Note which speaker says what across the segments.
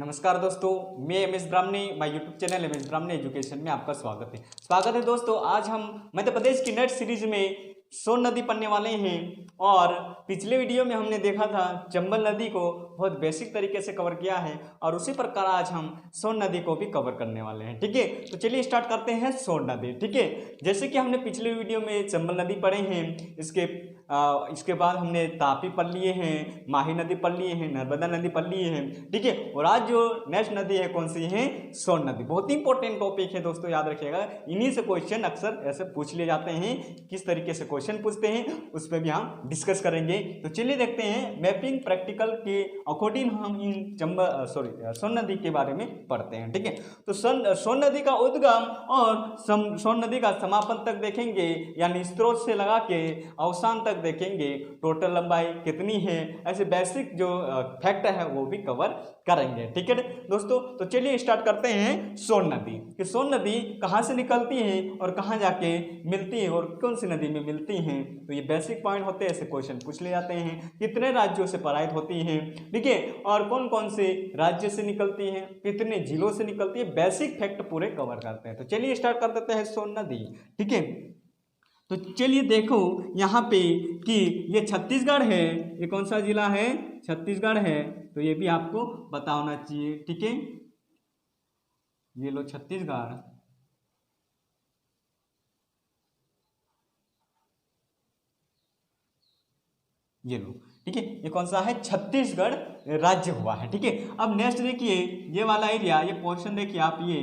Speaker 1: नमस्कार दोस्तों, मैं M S Brahmani, my YouTube channel M S Brahmani education में आपका स्वागत है दोस्तों। आज हम मध्य प्रदेश की नेट सीरीज में सोन नदी पढ़ने वाले हैं और पिछले वीडियो में हमने देखा था चंबल नदी को बहुत बेसिक तरीके से कवर किया है और उसी प्रकार आज हम सोन नदी को भी कवर करने वाले हैं। ठीक है, तो चलिए स्टार्ट करते हैं सोन नदी। ठीक है, जैसे कि हमने पिछले वीडियो में चंबल नदी पढ़े हैं, इसके बाद हमने तापी पढ़ लिए हैं, माही नदी पढ़ लिए हैं, नर्मदा नदी पढ़ लिए हैं। ठीक है, और आज जो नेक्स्ट नदी है कौन सी है? सोन नदी। बहुत ही इंपॉर्टेंट टॉपिक है दोस्तों, याद रखिएगा। इन्हीं से क्वेश्चन अक्सर ऐसे पूछ लिए जाते हैं। किस तरीके से क्वेश्चन पूछते हैं उस पर भी हम डिस्कस करेंगे। तो चलिए देखते हैं मैपिंग प्रैक्टिकल के अकॉर्डिंग हम इन सोन नदी के बारे में पढ़ते हैं। ठीक है, तो सोन नदी का उद्गम और सोन नदी का समापन तक देखेंगे, यानी स्रोत से लगा के अवसान तक देखेंगे। टोटल लंबाई कितनी है, ऐसे बेसिक जो फैक्ट है वो भी कवर करेंगे। ठीक है दोस्तों, तो चलिए स्टार्ट करते हैं सोन नदी। कि सोन नदी कहाँ से निकलती है और कहाँ जाके मिलती है और कौन सी नदी में मिलती है। तो ये बेसिक पॉइंट होते हैं, ऐसे क्वेश्चन पूछ ले जाते हैं। कितने राज्यों से प्रवाहित होती हैं, ठीक है, और कौन कौन से राज्य से निकलती हैं, कितने जिलों से निकलती है, बेसिक फैक्ट पूरे कवर करते हैं। तो चलिए स्टार्ट कर देते हैं सोन नदी। ठीक है, तो चलिए देखो यहाँ पे कि ये छत्तीसगढ़ है। ये कौन सा जिला है? छत्तीसगढ़ है। तो ये भी आपको पता होना चाहिए। ठीक है, ये लो छत्तीसगढ़, ये लो। ठीक है, ये कौन सा है? छत्तीसगढ़ राज्य हुआ है। ठीक है, अब नेक्स्ट देखिए ये वाला एरिया, ये पोर्शन देखिए आप, ये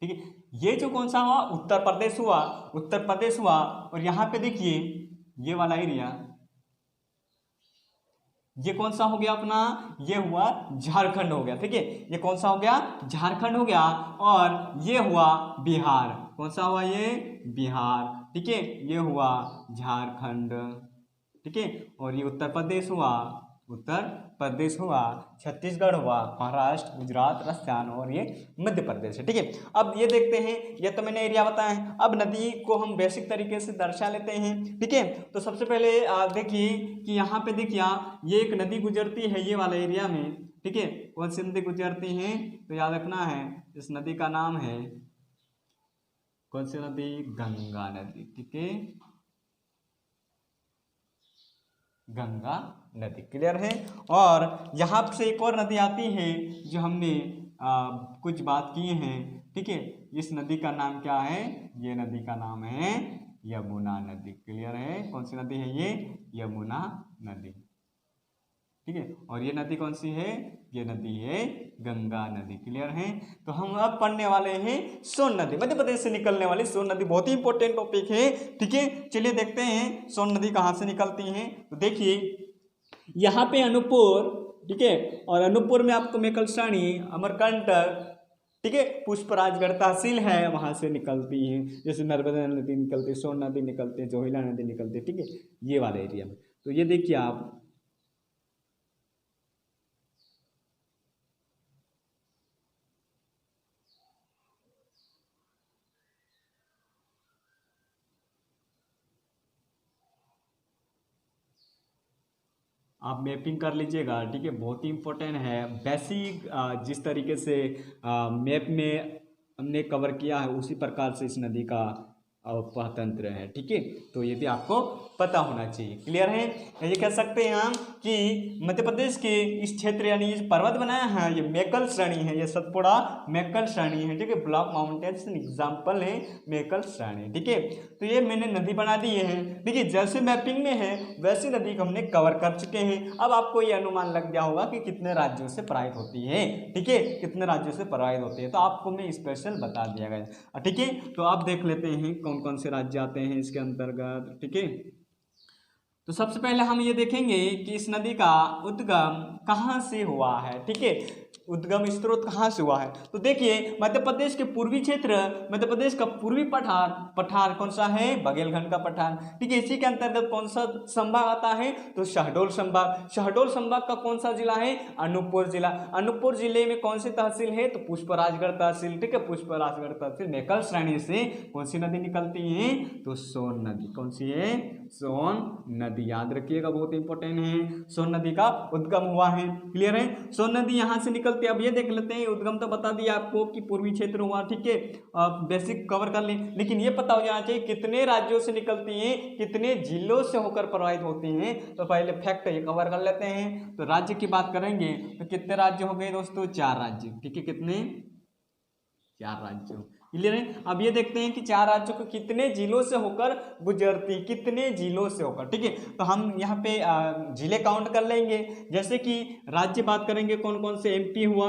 Speaker 1: ठीक है, ये जो कौन सा हुआ? उत्तर प्रदेश हुआ, उत्तर प्रदेश हुआ। और यहाँ पे देखिए ये वाला एरिया, ये कौन सा हो गया अपना? ये हुआ झारखंड हो गया। ठीक है, ये कौन सा हो गया? झारखंड हो गया। और ये हुआ बिहार। कौन सा हुआ? ये बिहार। ठीक है, ये हुआ झारखंड। ठीक है, और ये उत्तर प्रदेश हुआ, उत्तर प्रदेश हुआ, छत्तीसगढ़ हुआ, महाराष्ट्र, गुजरात, राजस्थान, और ये मध्य प्रदेश है। ठीक है, अब ये देखते हैं, ये तो मैंने एरिया बताया है। अब नदी को हम बेसिक तरीके से दर्शा लेते हैं। ठीक है, तो सबसे पहले देखिए कि यहाँ पे देखिए ये एक नदी गुजरती है ये वाला एरिया में। ठीक है, कौन सी नदी गुजरती है? तो याद रखना है, इस नदी का नाम है कौन सी नदी? गंगा नदी। ठीक है, गंगा नदी। क्लियर है। और यहाँ से एक और नदी आती है जो हमने कुछ बात किए हैं। ठीक है, इस नदी का नाम क्या है? ये नदी का नाम है यमुना नदी। क्लियर है, कौन सी नदी है ये? यमुना नदी। ठीक है, और ये नदी कौन सी है? ये नदी है गंगा नदी। क्लियर है। तो हम अब पढ़ने वाले हैं सोन नदी, मध्य प्रदेश से निकलने वाली सोन नदी। बहुत ही इंपॉर्टेंट टॉपिक है। ठीक है, चलिए देखते हैं सोन नदी कहाँ से निकलती है। तो देखिए यहाँ पे अनूपपुर, ठीक है, और अनूपपुर में आपको मेकलसानी, अमरकंटक, ठीक है, पुष्पराजगढ़ तहसील है, वहां से निकलती है। जैसे नर्मदा नदी निकलती है, सोन नदी निकलती है, जोहिला नदी निकलती है। ठीक है, ये वाले एरिया में। तो ये देखिए आप मैपिंग कर लीजिएगा। ठीक है, बहुत ही इंपॉर्टेंट है। बेसिक जिस तरीके से मैप में हमने कवर किया है उसी प्रकार से इस नदी का अपतंत्र है। ठीक है, तो ये भी आपको पता होना चाहिए। क्लियर है। ये कह सकते हैं हम कि मध्य प्रदेश के इस क्षेत्र, यानी ये पर्वत बनाया है, ये मेकल श्रेणी है, ये सतपुड़ा मेकल श्रेणी है। ठीक है, ब्लॉक माउंटेन्स एग्जाम्पल है मेकल श्रेणी। ठीक है, तो ये मैंने नदी बना दी है। ठीक है, जैसे मैपिंग में है वैसी नदी को हमने कवर कर चुके हैं। अब आपको ये अनुमान लग गया होगा कि कितने राज्यों से प्रवाहित होती है। ठीक है, कितने राज्यों से प्रवाहित होती है, तो आपको मैं स्पेशल बता दिया गया। ठीक है, तो आप देख लेते हैं कौन कौन से राज्य आते हैं इसके अंतर्गत। ठीक है, तो सबसे पहले हम ये देखेंगे कि इस नदी का उद्गम कहाँ से हुआ है। ठीक है, उद्गम स्रोत कहाँ से हुआ है? तो देखिए मध्य प्रदेश के पूर्वी क्षेत्र, मध्य प्रदेश का पूर्वी पठार कौन सा है? बघेलखंड का पठार। ठीक है, इसी के अंतर्गत कौन सा संभाग आता है? तो शहडोल संभाग। शहडोल संभाग का कौन सा जिला है? अनूपपुर जिला। अनूपपुर जिले में कौन सी तहसील है? तो पुष्पराजगढ़ तहसील। ठीक है, पुष्पराजगढ़ तहसील में कल श्रेणी से कौन सी नदी निकलती है? तो सोन नदी। कौन सी है? सोन नदी। याद रखिएगा, बहुत इंपॉर्टेंट है। सोन नदी का उद्गम हुआ है। क्लियर है? सोन नदी यहाँ से निकलती है। अब ये देख लेते हैं, उद्गम तो बता दिया आपको कि पूर्वी क्षेत्र हुआ। ठीक है, बेसिक कवर कर लें, लेकिन ये पता हो जाना चाहिए कितने राज्यों से निकलती हैं, कितने जिलों से होकर प्रवाहित होती हैं। तो पहले फैक्ट ये कवर कर लेते हैं। तो राज्य की बात करेंगे तो कितने राज्य हो गए दोस्तों? 4 राज्य। ठीक है, कितने? 4 राज्यों। क्लियर है? अब ये देखते हैं कि 4 राज्यों को कितने जिलों से होकर गुजरती, कितने जिलों से होकर। ठीक है, तो हम यहाँ पे जिले काउंट कर लेंगे। जैसे कि राज्य बात करेंगे कौन कौन से? एमपी हुआ,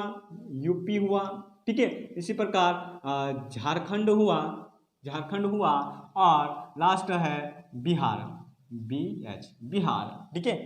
Speaker 1: यूपी हुआ। ठीक है, इसी प्रकार झारखंड हुआ, और लास्ट है बिहार, बिहार। ठीक है,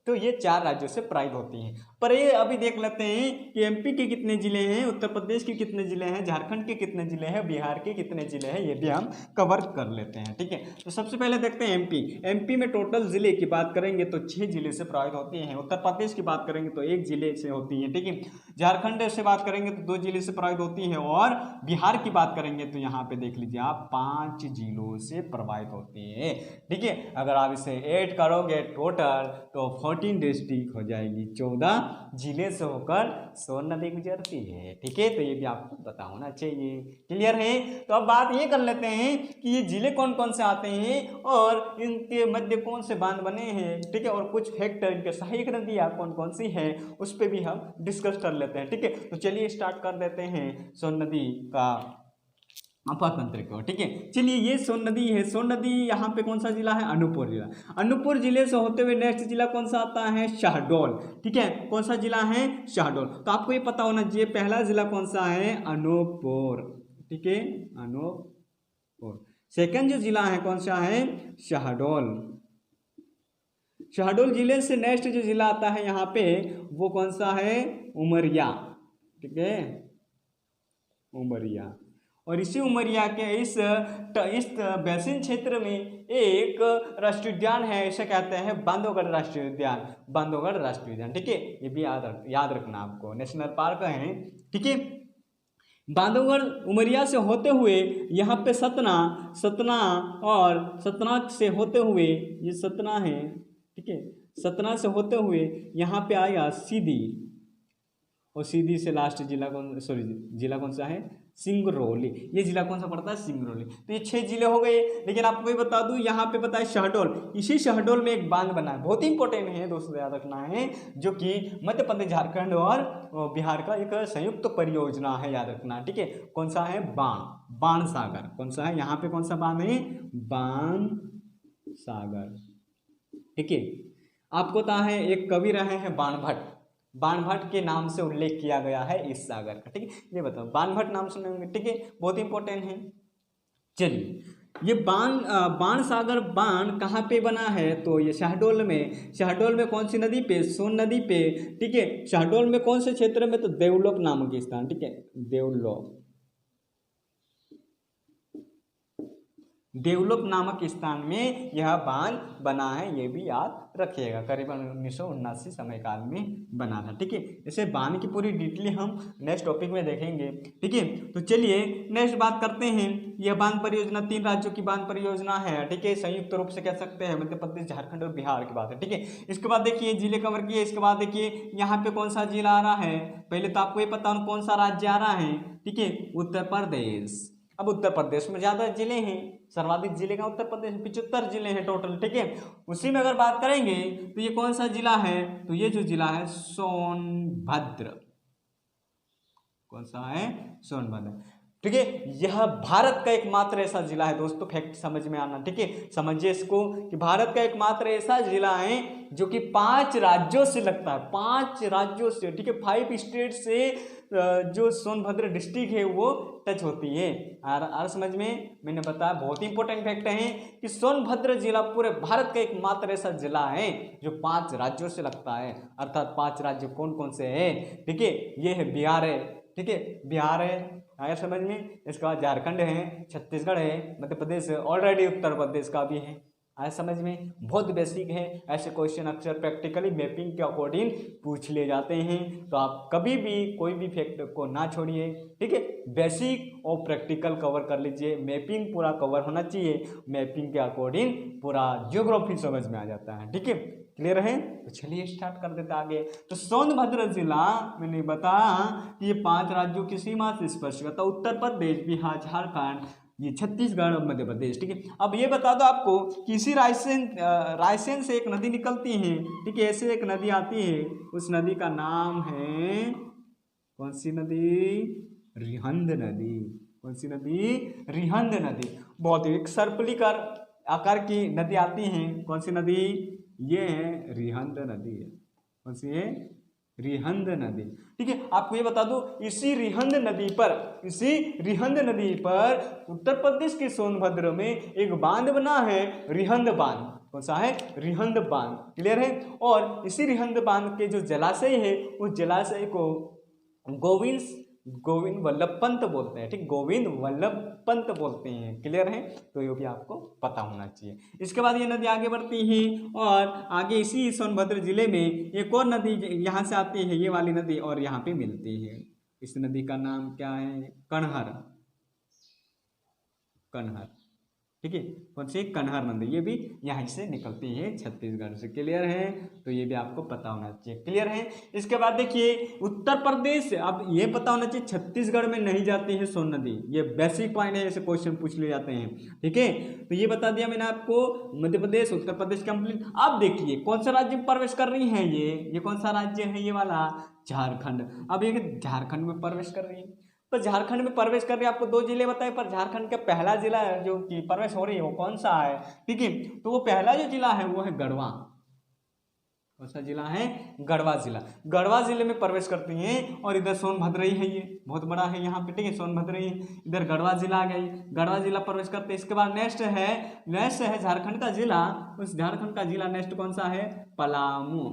Speaker 1: तो ये 4 राज्यों से प्रवाहित होती हैं। पर ये अभी देख लेते हैं कि एमपी के कितने जिले हैं, उत्तर प्रदेश के कितने जिले हैं, झारखंड के कितने जिले हैं, बिहार के कितने जिले हैं, ये भी हम कवर कर लेते हैं। ठीक है, तो सबसे पहले देखते हैं एमपी में टोटल जिले की बात करेंगे तो 6 जिले से प्रभावित होती हैं। उत्तर प्रदेश की बात करेंगे तो 1 जिले से होती है। ठीक है, झारखंड से बात करेंगे तो 2 जिले से प्रभावित होती है, और बिहार की बात करेंगे तो यहाँ पे देख लीजिए आप 5 जिलों से प्रभावित होती है। ठीक है, अगर आप इसे ऐड करोगे टोटल तो 14 डिस्ट्रिक्ट हो जाएगी, 14 जिले से होकर सोन नदी गुजरती है। ठीक है, तो ये भी आपको पता होना चाहिए। क्लियर है? तो अब बात ये कर लेते हैं कि ये जिले कौन कौन से आते हैं और इनके मध्य कौन से बांध बने हैं। ठीक है, और कुछ फैक्ट इनके सहायक नदियाँ कौन कौन सी है उस पर भी हम डिस्कस कर लेते हैं। ठीक है, तो चलिए स्टार्ट कर देते हैं सोन नदी का अपातंत्र को। ठीक है, चलिए ये सोन नदी है। सोन नदी यहाँ पे कौन सा जिला है? अनूपपुर जिला। अनूपपुर जिले से होते हुए नेक्स्ट जिला कौन सा आता है? शहडोल। ठीक है, कौन सा जिला है? शहडोल। तो आपको ये पता होना चाहिए पहला जिला कौन सा है? अनूपपुर। ठीक है, अनूपपुर। सेकंड जो जिला है कौन सा है? शहडोल। शहडोल जिले से नेक्स्ट जो जिला आता है यहाँ पे वो कौन सा है? उमरिया। ठीक है, उमरिया। और इसी उमरिया के इस बेसिन क्षेत्र में एक राष्ट्रीय उद्यान है, इसे कहते हैं बांधवगढ़ राष्ट्रीय उद्यान। बांधवगढ़ राष्ट्रीय उद्यान। ठीक है, ये भी याद रखना आपको, नेशनल पार्क है। ठीक है, बांधवगढ़ उमरिया से होते हुए यहाँ पे सतना और सतना से होते हुए, ये सतना है। ठीक है, सतना से होते हुए यहाँ पे आया सीधी, और सीधी से लास्ट जिला कौन सा है? सिंगरौली। ये जिला कौन सा पड़ता है? सिंगरौली। तो ये 6 जिले हो गए। लेकिन आपको ये बता दूं यहाँ पे पता है शहडोल, इसी शहडोल में एक बांध बना है, बहुत ही इंपॉर्टेंट है दोस्तों, याद रखना है, जो कि मध्य प्रदेश, झारखंड और बिहार का एक संयुक्त परियोजना है, याद रखना। ठीक है, कौन सा है? बाण सागर। कौन सा है? यहाँ पे कौन सा बांध है? बाण सागर। ठीक है, आपको पता है एक कवि रहे हैं बाणभट्ट के नाम से उल्लेख किया गया है इस सागर का। ठीक है, ये बताओ, बाणभट्ट नाम सुने होंगे। ठीक है, बहुत इंपॉर्टेंट है। चलिए, ये बाण सागर बाण कहाँ पे बना है? तो ये शहडोल में कौन सी नदी पे? सोन नदी पे। ठीक है, शहडोल में कौन से क्षेत्र में? तो देवलोक नामक स्थान। ठीक है, देवलोक नामक स्थान में यह बांध बना है, ये भी याद रखिएगा। करीबन 1979 समय काल में बना था। ठीक है, इसे बांध की पूरी डिटेल हम नेक्स्ट टॉपिक में देखेंगे। ठीक है, तो चलिए नेक्स्ट बात करते हैं। यह बांध परियोजना 3 राज्यों की बांध परियोजना है। ठीक है, संयुक्त रूप से कह सकते हैं, मध्य प्रदेश, झारखंड और बिहार की बात है। ठीक है, इसके बाद देखिए जिले कवर किए। इसके बाद देखिए यहाँ पे कौन सा जिला आ रहा है? पहले तो आपको ये पता होना कौन सा राज्य आ रहा है। ठीक है, उत्तर प्रदेश। अब उत्तर प्रदेश में ज्यादा जिले हैं, सर्वाधिक जिले का उत्तर प्रदेश, 75 जिले हैं टोटल। ठीक है, उसी में अगर बात करेंगे तो ये कौन सा जिला है? तो ये जो जिला है सोनभद्र। कौन सा है? सोनभद्र। ठीक है। यह भारत का एकमात्र ऐसा जिला है दोस्तों, फैक्ट समझ में आना, ठीक है, समझिए इसको कि भारत का एकमात्र ऐसा जिला है जो कि 5 राज्यों से लगता है, 5 राज्यों से, ठीक है, 5 स्टेट से जो सोनभद्र डिस्ट्रिक्ट है वो टच होती है। और समझ में मैंने बताया, बहुत ही इंपॉर्टेंट फैक्ट है कि सोनभद्र जिला पूरे भारत का एकमात्र ऐसा जिला है जो 5 राज्यों से लगता है, अर्थात 5 राज्य कौन कौन से हैं, ठीक है, ये है बिहार है, ठीक है, बिहार है, आया समझ में, इसके बाद झारखंड है, छत्तीसगढ़ है, मध्य प्रदेश है, ऑलरेडी उत्तर प्रदेश का भी है, आया समझ में, बहुत बेसिक है। ऐसे क्वेश्चन अक्सर प्रैक्टिकली मैपिंग के अकॉर्डिंग पूछ लिए जाते हैं, तो आप कभी भी कोई भी फैक्ट को ना छोड़िए, ठीक है, बेसिक और प्रैक्टिकल कवर कर लीजिए, मैपिंग पूरा कवर होना चाहिए, मैपिंग के अकॉर्डिंग पूरा ज्योग्राफी समझ में आ जाता है, ठीक है, क्लियर है। तो चलिए स्टार्ट कर देते आगे। तो सोनभद्र जिला मैंने बताया कि ये 5 राज्यों की सीमा से स्पर्श करता, उत्तर प्रदेश, बिहार, झारखंड, ये छत्तीसगढ़ और मध्य प्रदेश, ठीक है। अब ये बता दो आपको कि इसी रायसेन से एक नदी निकलती है, ठीक है, ऐसे एक नदी आती है, उस नदी का नाम है, कौन सी नदी, रिहंद नदी। कौन सी नदी, रिहंद नदी। बहुत ही एक सर्पिलिकार आकार की नदी आती है, कौन सी नदी, ये है रिहंद नदी है। कौन सी है, रिहंद नदी, ठीक है। आपको ये बता दो, इसी रिहंद नदी पर उत्तर प्रदेश के सोनभद्र में एक बांध बना है, रिहंद बांध। कौन सा है, रिहंद बांध, क्लियर है। और इसी रिहंद बांध के जो जलाशय है, उस जलाशय को गोविंद वल्लभ पंत बोलते हैं, ठीक, गोविंद वल्लभ पंत बोलते हैं, क्लियर है। तो ये भी आपको पता होना चाहिए। इसके बाद ये नदी आगे बढ़ती है और आगे इसी सोनभद्र जिले में एक और नदी यहाँ से आती है, ये वाली नदी, और यहाँ पे मिलती है। इस नदी का नाम क्या है, कनहर, ठीक है, कौन सी, कनहर नदी, ये भी यहाँ से निकलती है, छत्तीसगढ़ से, क्लियर है। तो ये भी आपको पता होना चाहिए, क्लियर है। इसके बाद देखिए उत्तर प्रदेश, अब ये पता होना चाहिए छत्तीसगढ़ में नहीं जाती है सोन नदी, ये बेसिक पॉइंट है, ऐसे क्वेश्चन पूछ लिए जाते हैं, ठीक है। तो ये बता दिया मैंने आपको, मध्य प्रदेश, उत्तर प्रदेश कंप्लीट। अब देखिए कौन सा राज्य में प्रवेश कर रही है, ये कौन सा राज्य है, ये वाला झारखंड। अब ये झारखंड में प्रवेश कर रही है, पर झारखंड में प्रवेश कर रही है, आपको 2 जिले बताए, पर झारखंड का पहला जिला जो कि प्रवेश हो रही है वो कौन सा है, ठीक है। तो वो पहला जो जिला है वो है गढ़वा। कौन सा जिला है, गढ़वा जिला। गढ़वा जिले में प्रवेश करती हैं, और इधर सोनभद्र ही है, ये बहुत बड़ा है यहाँ पे, ठीक है, सोनभद्र ही, इधर गढ़वा जिला आ गई, गढ़वा जिला प्रवेश करते हैं। इसके बाद नेक्स्ट है झारखंड का जिला, उस झारखंड का जिला नेक्स्ट कौन सा है, पलामू,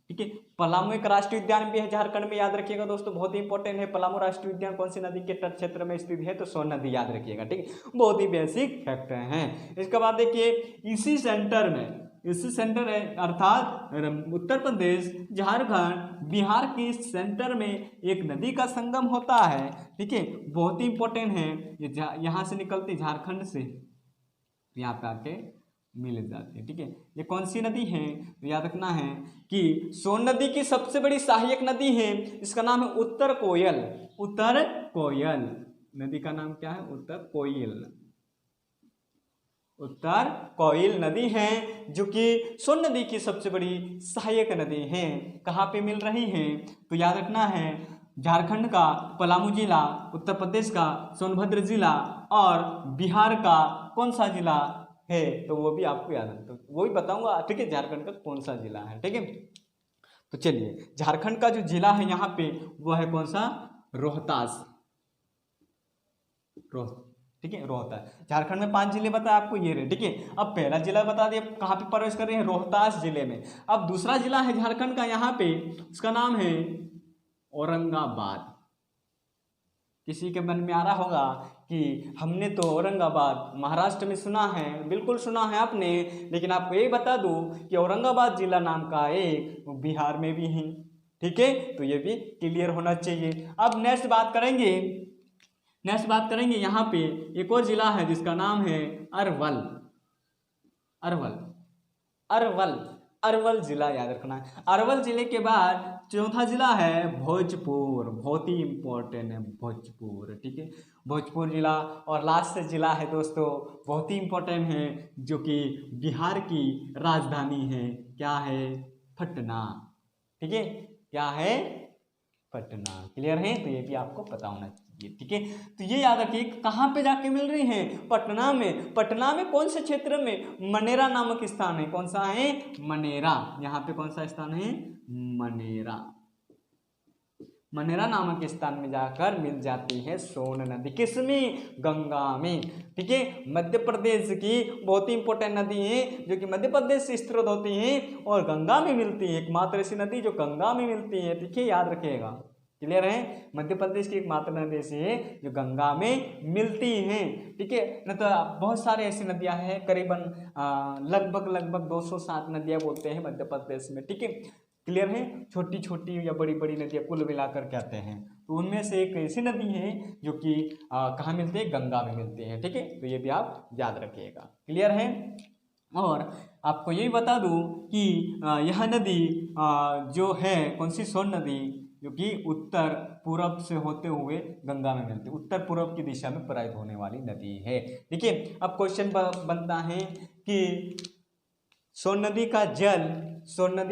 Speaker 1: ठीक है। पलामू एक राष्ट्रीय उद्यान भी है झारखंड में, याद रखिएगा दोस्तों, बहुत ही इंपॉर्टेंट है। पलामू राष्ट्रीय उद्यान कौन सी नदी के तट क्षेत्र में स्थित है, तो सोन नदी, याद रखिएगा, ठीक है, बहुत ही बेसिक फैक्ट हैं। इसके बाद देखिए इसी सेंटर है, अर्थात उत्तर प्रदेश, झारखंड, बिहार के सेंटर में एक नदी का संगम होता है, ठीक है, बहुत ही इंपॉर्टेंट है। ये यहाँ से निकलती झारखंड से यहाँ पे आके मिल जाती है, ठीक है। ये कौन सी नदी है, तो याद रखना है कि सोन नदी की सबसे बड़ी सहायक नदी है, इसका नाम है उत्तर कोयल। नदी का नाम क्या है, उत्तर कोयल नदी है, जो कि सोन नदी की सबसे बड़ी सहायक नदी है। कहाँ पे मिल रही है, तो याद रखना है झारखंड का पलामू जिला, उत्तर प्रदेश का सोनभद्र जिला, और बिहार का कौन सा जिला है, तो वो भी आपको याद है, तो वो भी बताऊंगा, ठीक है, झारखंड का कौन सा जिला है, ठीक है। तो चलिए झारखंड का जो जिला है यहाँ पे वो है कौन सा, रोहतास, ठीक है, रोहतास। झारखंड में 5 जिले बताया आपको, ये रहे, ठीक है। अब पहला जिला बता दिया कहाँ पे प्रवेश कर रहे हैं, रोहतास जिले में। अब दूसरा जिला है झारखंड का यहाँ पे, उसका नाम है औरंगाबाद। किसी के मन में आ रहा होगा कि हमने तो औरंगाबाद महाराष्ट्र में सुना है, बिल्कुल सुना है आपने, लेकिन आपको ये बता दूं कि औरंगाबाद जिला नाम का एक बिहार में भी है, ठीक है। तो ये भी क्लियर होना चाहिए। अब नेक्स्ट बात करेंगे यहाँ पे एक और जिला है जिसका नाम है अरवल जिला, याद रखना है। अरवल जिले के बाद चौथा जिला है भोजपुर, बहुत ही इंपॉर्टेंट है भोजपुर, ठीक है, भोजपुर जिला। और लास्ट जिला है दोस्तों, बहुत ही इंपॉर्टेंट है, जो कि बिहार की राजधानी है, क्या है, पटना, ठीक है, क्या है, पटना, क्लियर है। तो ये भी आपको पता होना चाहिए। ये, ठीक है। तो ये याद रखिए कहाँ पे जाके मिल रही हैं, पटना में। पटना में कौन से क्षेत्र में, मनेरा नामक स्थान है। कौन सा है, मनेरा। यहाँ पे कौन सा स्थान है, मनेरा। मनेरा नामक स्थान में जाकर मिल जाती है सोन नदी। किसमें, गंगा में, ठीक है। मध्य प्रदेश की बहुत ही इंपॉर्टेंट नदी है जो कि मध्य प्रदेश से स्त्रोत होती है और गंगा में मिलती है। एकमात्र ऐसी नदी जो गंगा में मिलती है, ठीक है, याद रखिएगा। क्लियर है, मध्य प्रदेश की एकमात्र नदी से है जो गंगा में मिलती हैं, ठीक है। न तो बहुत सारे ऐसी नदियां हैं, करीबन लगभग 207 नदियां बोलते हैं मध्य प्रदेश में, ठीक है। क्लियर है, छोटी छोटी या बड़ी बड़ी नदियां कुल मिलाकर कहते हैं। तो उनमें से एक ऐसी नदी है जो कि कहाँ मिलती है, गंगा में मिलती है, ठीक है। तो ये भी आप याद रखिएगा। क्लियर है। और आपको यही बता दूं कि यह नदी जो है कौन सी, सोन नदी, जो कि उत्तर पूरब से होते हुए गंगा में मिलती है, उत्तर पूर्व की दिशा में प्रवाहित होने वाली नदी है, ठीक है। अब क्वेश्चन बनता है कि सोन नदी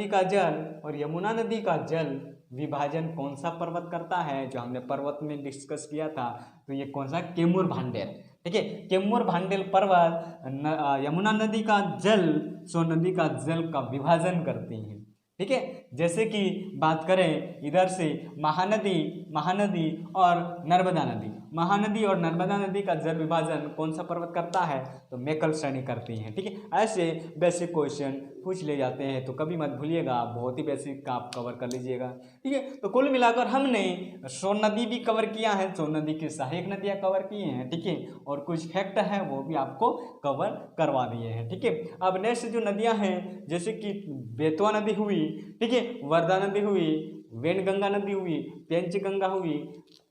Speaker 1: का जल और यमुना नदी का जल विभाजन कौन सा पर्वत करता है, जो हमने पर्वत में डिस्कस किया था। तो ये कौन सा, कैमूर भांडेर, ठीक है। कैमूर भांडेर पर्वत यमुना नदी का जल सोन नदी का जल का विभाजन करती हैं, ठीक है। जैसे कि बात करें इधर से महानदी और नर्मदा नदी, महानदी और नर्मदा नदी का जल विभाजन कौन सा पर्वत करता है, तो मेकल श्रेणी करती हैं, ठीक है। ऐसे बेसिक क्वेश्चन पूछ ले जाते हैं, तो कभी मत भूलिएगा, बहुत ही बेसिक का आप कवर कर लीजिएगा, ठीक है। तो कुल मिलाकर हमने सोन नदी भी कवर किया है, सोन नदी की सहायक नदियाँ कवर की हैं, ठीक है। और कुछ फैक्ट है वो भी आपको कवर करवा दिए हैं, ठीक है। अब नेक्स्ट जो नदियाँ हैं, जैसे कि बेतवा नदी हुई, ठीक है, वर्धा नदी हुई, वेनगंगा नदी हुई, पेंचगंगा हुई,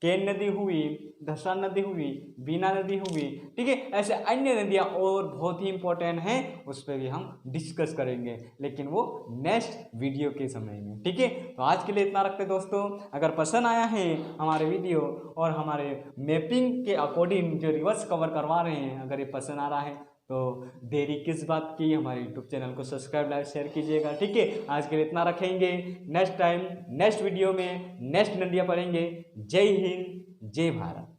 Speaker 1: केन नदी हुई, धसा नदी हुई, बीना नदी हुई, ठीक है। ऐसे अन्य नदियाँ और बहुत ही इंपॉर्टेंट हैं, उस पर भी हम डिस्कस करेंगे, लेकिन वो नेक्स्ट वीडियो के समय में, ठीक है। तो आज के लिए इतना रखते दोस्तों। अगर पसंद आया है हमारे वीडियो और हमारे मैपिंग के अकॉर्डिंग जो रिवर्स कवर करवा रहे हैं, अगर ये पसंद आ रहा है तो देरी किस बात की, हमारे यूट्यूब चैनल को सब्सक्राइब, लाइक, शेयर कीजिएगा, ठीक है। आज के लिए इतना रखेंगे, नेक्स्ट टाइम नेक्स्ट वीडियो में नेक्स्ट नदियाँ पढ़ेंगे। जय हिंद, जय भारत।